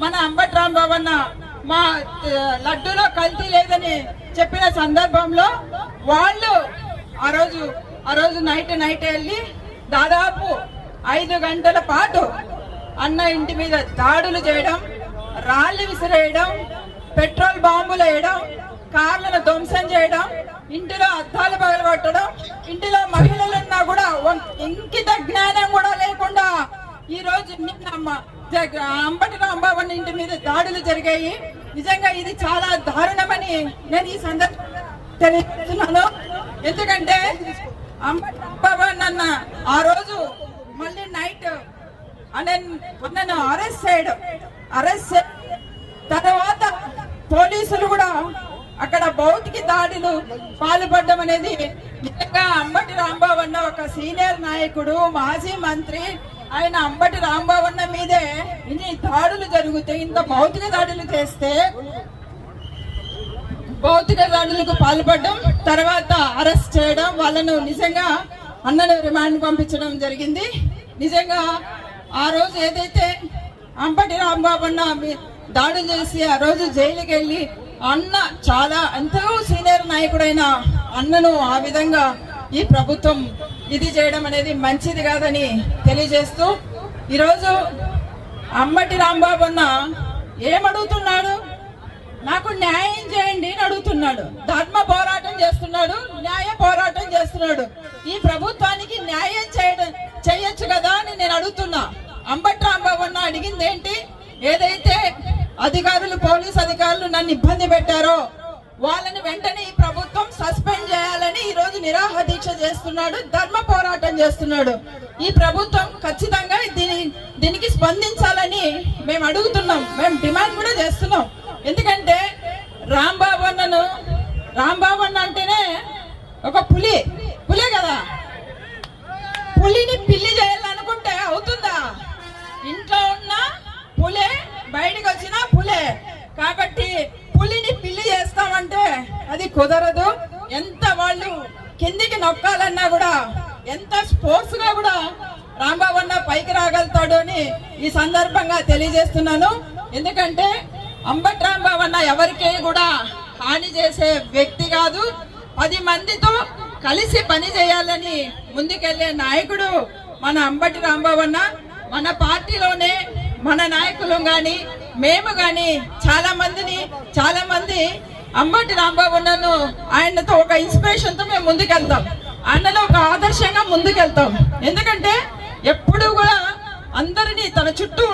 మన అంబటి రాంబాబు అన్న మా లడ్డూలో కల్తీ లేదని చెప్పిన సందర్భంలో వాళ్ళు ఆ రోజు నైట్ వెళ్ళి దాదాపు 5 గంటల పాటు అన్న ఇంటి మీద దాడులు చేయడం, రాళ్లు విసిరేయడం, పెట్రోల్ బాంబులు వేయడం, కార్లను ధ్వంసం చేయడం, ఇంటిలో అద్దాలు పగలగొట్టడం, ఇంటిలో మహిళలున్నా కూడా ఇంకిత జ్ఞానం కూడా లేకుండా ఈ రోజు అంబటి రాంబాబు అన్న ఇంటి మీద దాడులు జరిగాయి. నిజంగా ఇది చాలా దారుణమని నేను ఈ సందర్భంగా తెలియజేస్తున్నాను. ఎందుకంటే అంబటి రాంబాబు అన్న ఆ రోజు మళ్ళీ నైట్ నన్ను అరెస్ట్ తర్వాత పోలీసులు కూడా అక్కడ భౌతిక దాడులు పాల్పడడం అనేది నిజంగా అంబటి రాంబాబు అన్న ఒక సీనియర్ నాయకుడు, మాజీ మంత్రి, ఆయన అంబటి రాంబాబు అన్న మీదే ఇన్ని దాడులు జరుగుతాయి. ఇంత భౌతిక దాడులు చేస్తే భౌతిక దాడులకు పాల్పడడం, తర్వాత అరెస్ట్ చేయడం, వాళ్ళను నిజంగా అన్నను రిమాండ్ పంపించడం జరిగింది. నిజంగా ఆ రోజు ఏదైతే అంబటి రాంబాబు అన్న దాడులు చేసి ఆ రోజు జైలుకి వెళ్ళి అన్న చాలా ఎంతో సీనియర్ నాయకుడైన అన్నను ఆ విధంగా ఈ ప్రభుత్వం ఇది చేయడం అనేది మంచిది కాదని తెలియజేస్తూ ఈరోజు అంబటి రాంబాబు అన్న ఏమడుగుతున్నాడు? నాకు న్యాయం చేయండి అని అడుగుతున్నాడు. ధర్మ పోరాటం చేస్తున్నాడు, న్యాయ పోరాటం చేస్తున్నాడు. ఈ ప్రభుత్వానికి న్యాయం చేయొచ్చు కదా అని నేను అడుగుతున్నా. అంబటి రాంబాబు అన్న అడిగింది ఏంటి? ఏదైతే అధికారులు, పోలీస్ అధికారులు నన్ను ఇబ్బంది పెట్టారో వాళ్ళని వెంటనే ఈ ప్రభుత్వం సస్పెండ్ చేయాలని ఈ రోజు నిరాహార దీక్ష చేస్తున్నాడు, ధర్మ పోరాటం చేస్తున్నాడు. ఈ ప్రభుత్వం ఖచ్చితంగా దీనికి స్పందించాలని మేము అడుగుతున్నాం, మేము డిమాండ్ కూడా చేస్తున్నాం. ఎందుకంటే రాంబాబు అన్న అంటేనే ఒక పులే కదా, పులిని పిల్లి చేయాలనుకుంటే అవుతుందా? ఇంట్లో ఉన్న పులే బయటకు వచ్చిన పులే, కాబట్టి పులిని పిల్లి చేస్తామంటే అది కుదరదు. ఎంత వాళ్ళు కిందికి నొక్కాలన్నా కూడా, ఎంత స్పోర్ట్స్ గా కూడా రాంబాబు అన్న పైకి రాగలుగుతాడు అని ఈ సందర్భంగా తెలియజేస్తున్నాను. ఎందుకంటే అంబటి రాంబాబు అన్న ఎవరికి కూడా హాని చేసే వ్యక్తి కాదు. 10 మందితో కలిసి పని చేయాలని ముందుకెళ్లే నాయకుడు మన అంబటి రాంబాబు అన్న. మన పార్టీలోనే మన నాయకులు గాని మేము గాని చాలా మంది అంబటి రాంబాబు అన్నను ఆయనతో ఒక ఇన్స్పిరేషన్ తో మేము ముందుకెళ్తాం, అన్నలో ఒక ఆదర్శంగా ముందుకెళ్తాం. ఎందుకంటే ఎప్పుడు కూడా అందరినీ తన చుట్టూ